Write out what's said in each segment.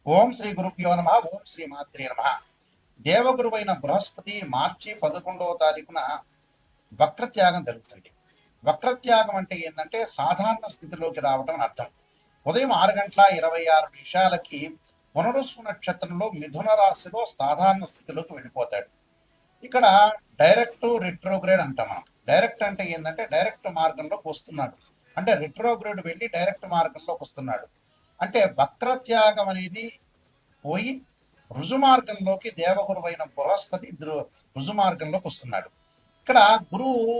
ఓం శ్రీ గురుభ్యో నమ. ఓం శ్రీ మాత్రే నమ. దేవగురువైన బృహస్పతి మార్చి 11వ తారీఖున వక్రత్యాగం జరుగుతుంది. వక్రత్యాగం అంటే ఏంటంటే సాధారణ స్థితిలోకి రావడం అని అర్థం. ఉదయం 6:26 పునరుసు నక్షత్రంలో మిథున రాశిలో సాధారణ స్థితిలోకి వెళ్ళిపోతాడు. ఇక్కడ డైరెక్ట్ రెట్రోగ్రేడ్ అంటాం మనం. డైరెక్ట్ అంటే ఏంటంటే డైరెక్ట్ మార్గంలోకి వస్తున్నాడు, అంటే రెట్రోగ్రేడ్ వెళ్ళి డైరెక్ట్ మార్గంలోకి వస్తున్నాడు. అంటే వక్రత్యాగం అనేది పోయి రుజుమార్గంలోకి దేవగురువైన బృహస్పతి రుజుమార్గంలోకి వస్తున్నాడు. ఇక్కడ గురువు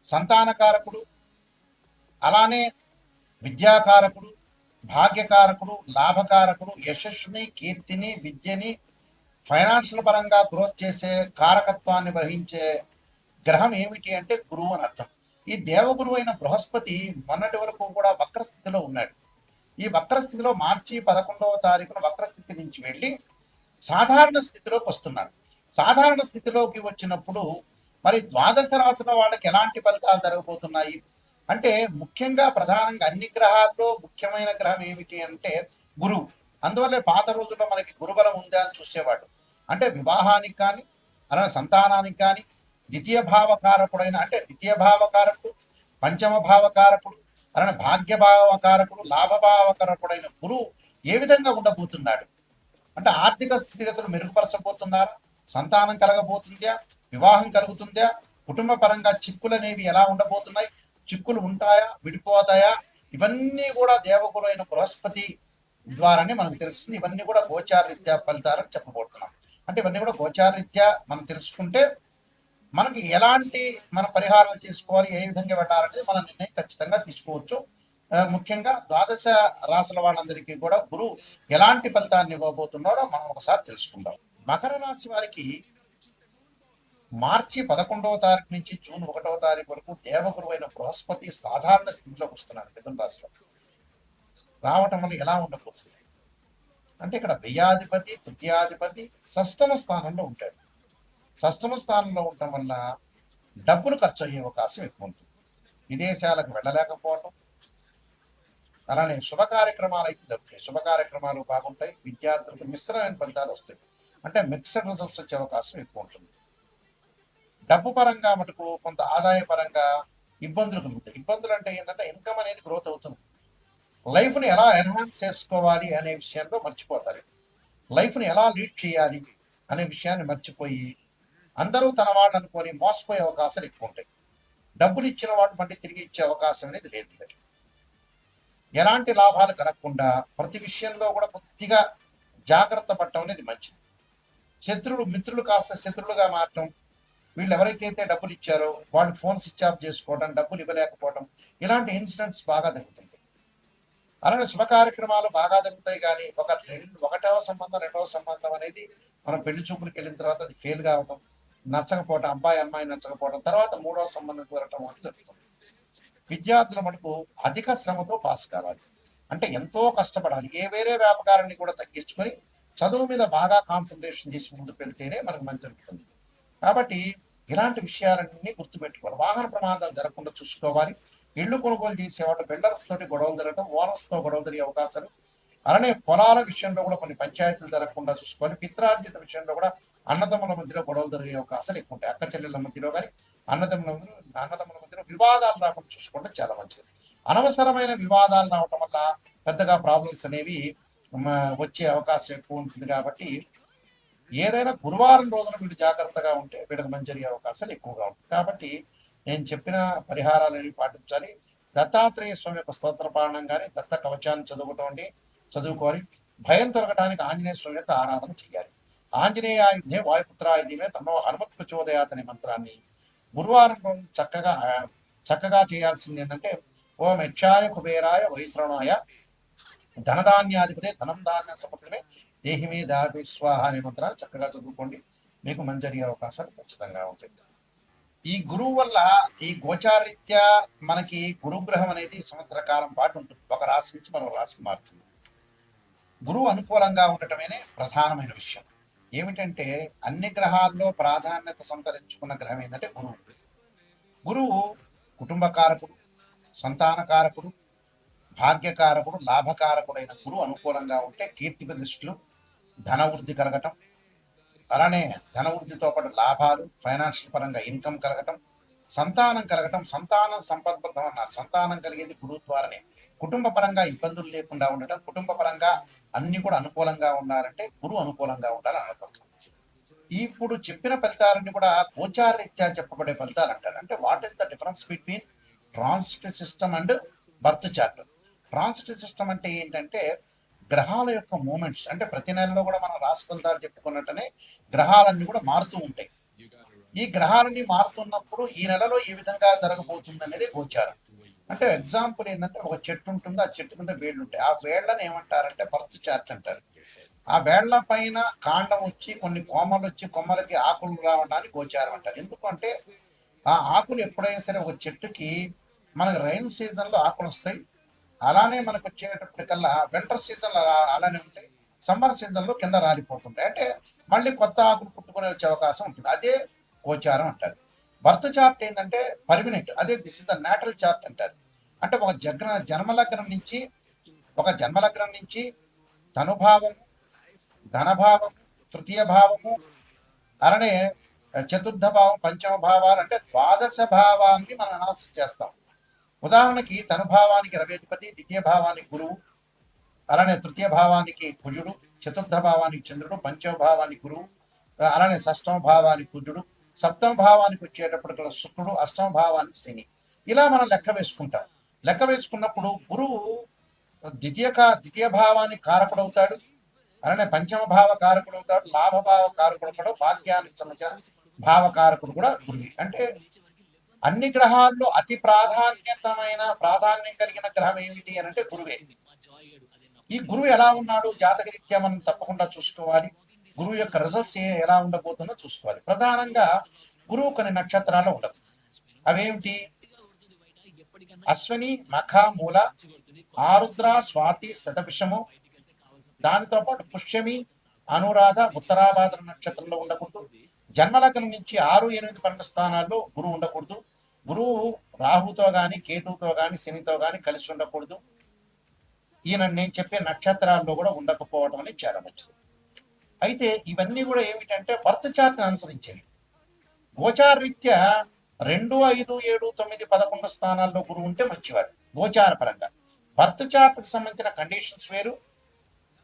సంతానకారకుడు, అలానే విద్యాకారకుడు, భాగ్యకారకుడు, లాభకారకుడు, యశస్సుని, కీర్తిని, విద్యని, ఫైనాన్షియల్ పరంగా గ్రోత్ చేసే కారకత్వాన్ని వహించే గ్రహం ఏమిటి అంటే గురువు అని అర్థం. ఈ దేవగురువు అయిన బృహస్పతి మొన్నటి వరకు కూడా వక్రస్థితిలో ఉన్నాడు. ఈ వక్రస్థితిలో మార్చి 11వ తారీఖున వక్రస్థితి నుంచి వెళ్ళి సాధారణ స్థితిలోకి వస్తున్నాడు. సాధారణ స్థితిలోకి వచ్చినప్పుడు మరి ద్వాదశ రాశుల వాళ్ళకి ఎలాంటి ఫలితాలు జరగబోతున్నాయి అంటే, ముఖ్యంగా ప్రధానంగా అన్ని గ్రహాల్లో ముఖ్యమైన గ్రహం ఏమిటి అంటే గురువు. అందువల్లే పాత రోజుల్లో మనకి గురుబలం ఉందా అని చూసేవాడు. అంటే వివాహానికి కానీ, అలానే సంతానానికి కానీ, ద్వితీయ భావకారకుడైన అంటే ద్వితీయ భావకారకుడు, పంచమ భావకారకుడు, అలానే భాగ్యభావకారకుడు, లాభభావకారకుడైన గురువు ఏ విధంగా ఉండబోతున్నాడు అంటే, ఆర్థిక స్థితిగతులు మెరుగుపరచబోతున్నారా, సంతానం కలగబోతుందా, వివాహం కలుగుతుందా, కుటుంబ పరంగా చిక్కులు అనేవి ఎలా ఉండబోతున్నాయి, చిక్కులు ఉంటాయా, విడిపోతాయా, ఇవన్నీ కూడా దేవగురు అయిన బృహస్పతి ద్వారానే మనకు తెలుస్తుంది. ఇవన్నీ కూడా గోచారరీత్యా ఫలితాలని చెప్పబోతున్నాం. అంటే ఇవన్నీ కూడా గోచారరీత్యా మనం తెలుసుకుంటే మనకి ఎలాంటి మన పరిహారాలు చేసుకోవాలి, ఏ విధంగా వెళ్ళాలనేది మన నిర్ణయం ఖచ్చితంగా తీసుకోవచ్చు. ముఖ్యంగా ద్వాదశ రాశుల వాళ్ళందరికీ కూడా గురువు ఎలాంటి ఫలితాన్ని ఇవ్వబోతున్నాడో మనం ఒకసారి తెలుసుకుందాం. మకర రాశి వారికి మార్చి 11వ తారీఖు నుంచి జూన్ 1వ తారీఖు వరకు దేవగురువు అయిన బృహస్పతి సాధారణ స్థితిలోకి వస్తున్నాడు. మిథున రాశిలో రావటం వల్ల ఎలా ఉండబోతుంది అంటే, ఇక్కడ వ్యయాధిపతి, తృతీయాధిపతి షష్టమ స్థానంలో ఉంటాడు. షష్టమ స్థానంలో ఉండటం వల్ల డబ్బులు ఖర్చు అయ్యే అవకాశం ఎక్కువ ఉంటుంది. విదేశాలకు వెళ్ళలేకపోవటం, అలానే శుభ కార్యక్రమాలు అయితే జరుగుతాయి. శుభ కార్యక్రమాలు బాగుంటాయి. విద్యార్థులకు మిశ్రమైన ఫలితాలు వస్తాయి. అంటే మిక్స్డ్ రిజల్ట్స్ వచ్చే అవకాశం ఎక్కువ ఉంటుంది. డబ్బు పరంగా మటుకు కొంత ఆదాయ పరంగా ఇబ్బందులు కలుగుతాయి. ఇబ్బందులు అంటే ఏంటంటే ఇన్కమ్ అనేది గ్రోత్ అవుతుంది. లైఫ్ని ఎలా ఎన్హాన్స్ చేసుకోవాలి అనే విషయంలో మర్చిపోతారు. లైఫ్ని ఎలా లీడ్ చేయాలి అనే విషయాన్ని మర్చిపోయి అందరూ తన వాళ్ళు అనుకొని మోసపోయే అవకాశాలు ఎక్కువ ఉంటాయి. డబ్బులు ఇచ్చిన వాడు మళ్ళీ తిరిగి ఇచ్చే అవకాశం అనేది లేదు. ఎలాంటి లాభాలు కలగకుండా ప్రతి విషయంలో కూడా కొద్దిగా జాగ్రత్త పడటం అనేది మంచిది. శత్రువులు మిత్రులు కాస్త శత్రువులుగా మారటం, వీళ్ళు ఎవరికైతే డబ్బులు ఇచ్చారో వాళ్ళు ఫోన్ స్విచ్ ఆఫ్ చేసుకోవడం, డబ్బులు ఇవ్వలేకపోవడం, ఇలాంటి ఇన్సిడెంట్స్ బాగా జరుగుతుంది. అలానే శుభ కార్యక్రమాలు బాగా జరుగుతాయి. కానీ ఒకటవ సంబంధం, రెండవ సంబంధం అనేది మనం పెళ్లి చూపులకు వెళ్ళిన తర్వాత అది ఫెయిల్ కావడం, నచ్చకపోవడం, అమ్మాయి నచ్చకపోవడం, తర్వాత మూడవ సంబంధం కుదరటం అనేది జరుగుతుంది. విద్యార్థుల మటుకు అధిక శ్రమతో పాస్ కావాలి. అంటే ఎంతో కష్టపడాలి. వేరే వ్యాపకారాన్ని కూడా తగ్గించుకొని చదువు మీద బాగా కాన్సన్ట్రేషన్ చేసి ముందుకు వెళ్తేనే మనకు మంచి జరుగుతుంది. కాబట్టి ఇలాంటి విషయాలన్నీ గుర్తుపెట్టుకోవాలి. వాహన ప్రమాదాలు జరగకుండా చూసుకోవాలి. ఇళ్లు కొనుగోలు చేసేవాళ్ళు బిల్డర్స్ తోటి గొడవలు జరగడం, ఓనర్స్ తో గొడవలు జరిగే అవకాశాలు, అలానే పొలాల విషయంలో కూడా కొన్ని పంచాయతీలు జరగకుండా చూసుకోవాలి. పిత్రార్జిత విషయంలో కూడా అన్నదమ్ముల మధ్యలో గొడవలు జరిగే అవకాశాలు ఎక్కువ ఉంటాయి. అక్క చెల్లెళ్ళ మధ్యలో కానీ అన్నదమ్ముల మధ్యలో వివాదాలు రాకుండా చూసుకుంటే చాలా మంచిది. అనవసరమైన వివాదాలు రావటం వల్ల పెద్దగా ప్రాబ్లమ్స్ అనేవి వచ్చే అవకాశం ఎక్కువ ఉంటుంది. కాబట్టి ఏదైనా గురువారం రోజున వీళ్ళు జాగ్రత్తగా ఉంటే వీళ్ళకి మంచి జరిగే అవకాశాలు ఎక్కువగా ఉంటాయి. కాబట్టి నేను చెప్పిన పరిహారాలు అనేవి పాటించాలి. దత్తాత్రేయ స్వామి యొక్క స్తోత్ర పాలనం కానీ, దత్త కవచాన్ని చదువుకోవాలి. భయం తొలగడానికి ఆంజనేయ స్వామి యొక్క ఆరాధన చేయాలి. ఆంజనేయాయుధే వాయుపుత్రాయుధమే తమ హనుమత్ ప్రచోదయాత్ అనే మంత్రాన్ని గురువారం చక్కగా చేయాల్సింది ఏంటంటే, ఓం యక్షాయ కుబేరాయ వైశ్రవణాయ ధనధాన్యాధిపతే ధనం ధాన్య సమర్థమే దేహిమే దాపి స్వాహ అనే మంత్రాన్ని చక్కగా చదువుకోండి. మీకు మంచి జరిగే అవకాశాలు ఖచ్చితంగా ఉంటాయి. ఈ గురువు వల్ల ఈ గోచారీత్యా మనకి గురుగ్రహం అనేది సంవత్సర కాలం పాటు ఉంటుంది. ఒక రాశి నుంచి మరో రాశి మారుతుంది. గురువు అనుకూలంగా ఉండటమేనే ప్రధానమైన విషయం. ఏమిటంటే అన్ని గ్రహాల్లో ప్రాధాన్యత సంతరించుకున్న గ్రహం ఏంటంటే గురువు. గురువు కుటుంబ కారకుడు, సంతాన కారకుడు, భాగ్యకారకుడు, లాభకారకుడైన గురువు అనుకూలంగా ఉంటే కీర్తి ప్రతిష్టలు, ధన వృద్ధి కలగటం, అలానే ధన వృద్ధితో పాటు లాభాలు, ఫైనాన్షియల్ పరంగా ఇన్కమ్ కలగటం, సంతానం కలగటం. సంతానం సంపదం అన్నారు. సంతానం కలిగేది గురువు ద్వారానే. కుటుంబ పరంగా ఇబ్బందులు లేకుండా ఉండటం, కుటుంబ పరంగా అన్ని కూడా అనుకూలంగా ఉన్నారంటే గురువు అనుకూలంగా ఉండాలని అనుకుంటున్నాం. ఇప్పుడు చెప్పిన ఫలితాలన్నీ కూడా గోచారరీత్యా చెప్పబడే ఫలితాలు అంటారు. అంటే what is the difference between transit system and birth chart? Transit system అంటే ఏంటంటే గ్రహాల యొక్క మూమెంట్స్. అంటే ప్రతి నెలలో కూడా మనం రాశి ఫలితాలు చెప్పుకున్నట్టనే గ్రహాలన్నీ కూడా మారుతూ ఉంటాయి. ఈ గ్రహాలన్నీ మారుతున్నప్పుడు ఈ నెలలో ఏ విధంగా జరగబోతుంది అనేది గోచారం. అంటే ఎగ్జాంపుల్ ఏంటంటే ఒక చెట్టు ఉంటుంది, ఆ చెట్టు కింద వేళ్ళు ఉంటాయి. ఆ వేళ్ళని ఏమంటారంటే బర్త్ చార్ట్ అంటారు. ఆ వేళ్ల పైన కాండం వచ్చి కొన్ని కొమ్మలు వచ్చి కొమ్మలకి ఆకులు రావడానికి గోచారం అంటారు. ఎందుకంటే ఆ ఆకులు ఎప్పుడైనా సరే ఒక చెట్టుకి మనకు రైన్ సీజన్ లో ఆకులు వస్తాయి, అలానే మనకు వచ్చేటప్పటికల్లా వింటర్ సీజన్ అలానే ఉంటాయి, సమ్మర్ సీజన్ లో కింద రాలిపోతుంటాయి. అంటే మళ్ళీ కొత్త ఆకులు పుట్టుకునే వచ్చే అవకాశం ఉంటుంది. అదే గోచారం అంటారు. బర్త్ చార్ట్ ఏంటంటే పర్మినెంట్. అదే this is the natural chart అంటారు. అంటే ఒక జన్మలగ్నం నుంచి తనుభావం, ధనభావం, తృతీయ భావము, అలానే చతుర్థ భావం, పంచమ భావాలు, అంటే ద్వాదశ భావాన్ని మనం అనాలిసిస్ చేస్తాం. ఉదాహరణకి తనుభావానికి రవేధిపతి, ద్వితీయ భావానికి గురువు, అలానే తృతీయ భావానికి కుజుడు, చతుర్థ భావానికి చంద్రుడు, పంచమ భావానికి గురువు, అలానే షష్టమ భావానికి కుజుడు, సప్తమ భావానికి వచ్చేటప్పటికల్లా శుక్రుడు, అష్టమ భావానికి శని. ఇలా మనం లెక్క వేసుకుంటాం. లెక్క వేసుకున్నప్పుడు గురువు ద్వితీయ భావానికి కారకుడవుతాడు, అలానే పంచమ భావ కారకుడు అవుతాడు, లాభభావ కారకుడు కూడా, భాగ్యానికి సంబంధించిన భావకారకుడు కూడా గురువు. అంటే అన్ని గ్రహాల్లో అతి ప్రాధాన్యం కలిగిన గ్రహం ఏమిటి అని అంటే గురువే. ఈ గురువు ఎలా ఉన్నాడు జాతకరీత్యా మనం తప్పకుండా చూసుకోవాలి. గురువు యొక్క రిజల్ట్స్ ఎలా ఉండబోతుందో చూసుకోవాలి. ప్రధానంగా గురువు కొన్ని నక్షత్రాల్లో ఉండదు. అవేమిటి? అశ్విని, మఖ, మూల, ఆరుద్ర, స్వాతి, శతభిషము, దానితో పాటు పుష్యమి, అనురాధ, ఉత్తరాభాద్ర నక్షత్రంలో ఉండకూడదు. జన్మలగ్నం నుంచి 6, 8, 12 స్థానాల్లో గురువు ఉండకూడదు. గురువు రాహుతో గాని, కేతువుతో గాని, శనితో గాని కలిసి ఉండకూడదు. ఈయన నేను చెప్పే నక్షత్రాల్లో కూడా ఉండకపోవడం అనేది చాలా మంచిది. అయితే ఇవన్నీ కూడా ఏమిటంటే బర్త్ చార్ట్ని అనుసరించేవి. గోచార రీత్యా 2, 5, 7, 9, 11 స్థానాల్లో గురువు ఉంటే మంచివాడు గోచార పరంగా. బర్త్ చార్ట్కి సంబంధించిన కండిషన్స్ వేరు,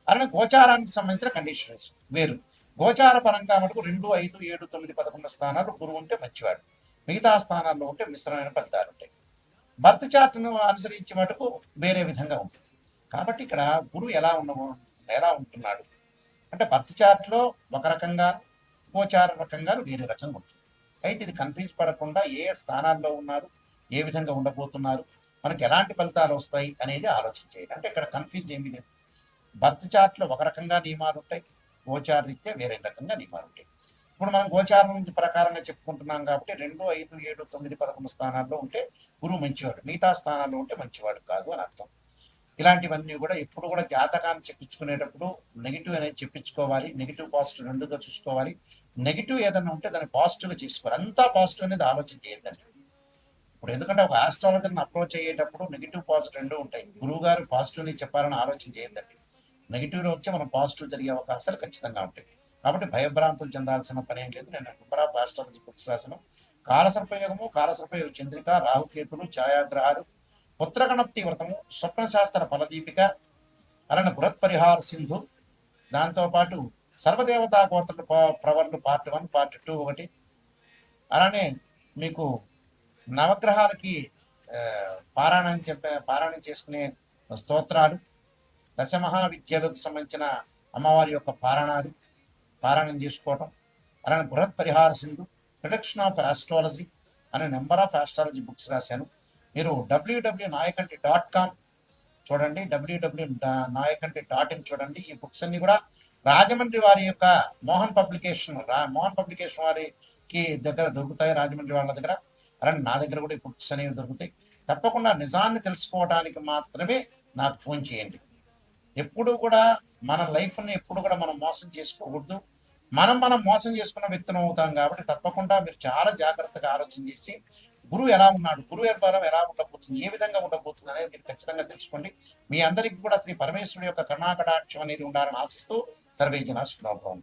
అలానే గోచారానికి సంబంధించిన కండిషన్స్ వేరు. గోచార పరంగా మటుకు 2, 5, 7, 9, 11 స్థానాలు గురువు ఉంటే మంచివాడు. మిగతా స్థానాల్లో ఉంటే మిశ్రమైన ఫలితాలు ఉంటాయి. బర్త్ చార్ట్ను అనుసరించి మటుకు వేరే విధంగా ఉంటుంది. కాబట్టి ఇక్కడ గురువు ఎలా ఉంటున్నాడు అంటే బర్త్ చార్ట్లో ఒక రకంగా, గోచార రకంగా వేరే రకంగా ఉంటుంది. అయితే ఇది కన్ఫ్యూజ్ పడకుండా ఏ స్థానాల్లో ఉన్నారు, ఏ విధంగా ఉండబోతున్నారు, మనకి ఎలాంటి ఫలితాలు వస్తాయి అనేది ఆలోచించేది. అంటే ఇక్కడ కన్ఫ్యూజ్ ఏమీ లేదు. బర్త్ చార్ట్లో ఒక రకంగా నియమాలు ఉంటాయి, గోచార రీత్యా వేరే రకంగా నియమాలు ఉంటాయి. ఇప్పుడు మనం గోచారం నుంచి ప్రకారంగా చెప్పుకుంటున్నాం కాబట్టి 2, 5, 7, 9, 11 స్థానాల్లో ఉంటే గురువు మంచివాడు, మిగతా స్థానాల్లో ఉంటే మంచివాడు కాదు అని అర్థం. ఇలాంటివన్నీ కూడా ఎప్పుడు కూడా జాతకాన్ని చెప్పించుకునేటప్పుడు నెగిటివ్ అనేది చెప్పించుకోవాలి. నెగిటివ్ పాజిటివ్ రెండుగా చూసుకోవాలి. నెగిటివ్ ఏదైనా ఉంటే దాన్ని పాజిటివ్గా చేసుకోవాలి. అంతా పాజిటివ్ అనేది ఆలోచన చేయొద్దండి. ఇప్పుడు ఎందుకంటే ఒక ఆస్ట్రాలజర్ని అప్రోచ్ అయ్యేటప్పుడు నెగిటివ్ పాజిటివ్ రెండు ఉంటాయి. గురువు గారు పాజిటివ్ని చెప్పాలని ఆలోచన చేయొద్దండి. నెగిటివ్లో వచ్చి మనం పాజిటివ్ జరిగే అవకాశాలు ఖచ్చితంగా ఉంటాయి. కాబట్టి భయభ్రాంతులు చెందాల్సిన పని ఏం లేదు. నేను నెంబర్ ఆఫ్ ఆస్ట్రాలజీ బుక్స్ రాసిన కాలసర్పయోగము, కాలసర్పయోగ చంద్రిక, రాహుకేతులు, ఛాయాగ్రహాలు, పుత్రగణప్తి వ్రతము, స్వప్నశాస్త్ర ఫలదీపిక, అలానే బృహత్పరిహార సింధు, దాంతోపాటు సర్వదేవతా గోత్ర ప్రవర్లు పార్ట్ 1, పార్ట్ 2 ఒకటి, అలానే మీకు నవగ్రహాలకి పారాయణం చేసుకునే స్తోత్రాలు, దశమహావిద్యలకు సంబంధించిన అమ్మవారి యొక్క పారాయణం చేసుకోవటం, అలానే బృహత్ పరిహార సింధు, ప్రొడక్షన్ ఆఫ్ ఆస్ట్రాలజీ అనే నెంబర్ ఆఫ్ ఆస్ట్రాలజీ బుక్స్ రాశాను. మీరు www.nayakanti.com చూడండి, www.nayakanti.in చూడండి. ఈ బుక్స్ అన్ని కూడా రాజమండ్రి వారి యొక్క మోహన్ పబ్లికేషన్ వారికి దగ్గర దొరుకుతాయి, రాజమండ్రి వాళ్ళ దగ్గర. అలానే నా దగ్గర కూడా ఈ బుక్స్ అనేవి దొరుకుతాయి. తప్పకుండా నిజాన్ని తెలుసుకోవడానికి మాత్రమే నాకు ఫోన్ చేయండి. ఎప్పుడు కూడా మన లైఫ్ని ఎప్పుడు కూడా మనం మోసం చేసుకోకూడదు. మనం మోసం చేసుకున్న వ్యక్తులు అవుతాం. కాబట్టి తప్పకుండా మీరు చాలా జాగ్రత్తగా ఆలోచన చేసి గురువు ఎలా ఉన్నాడు, గురువు బలం ఎలా ఉండబోతుంది, ఏ విధంగా ఉండబోతుంది అనేది మీరు ఖచ్చితంగా తెలుసుకోండి. మీ అందరికీ కూడా శ్రీ పరమేశ్వరుడి యొక్క కరుణాకటాక్షం అనేది ఉండాలని ఆశిస్తూ సర్వే జన శుభాభవం.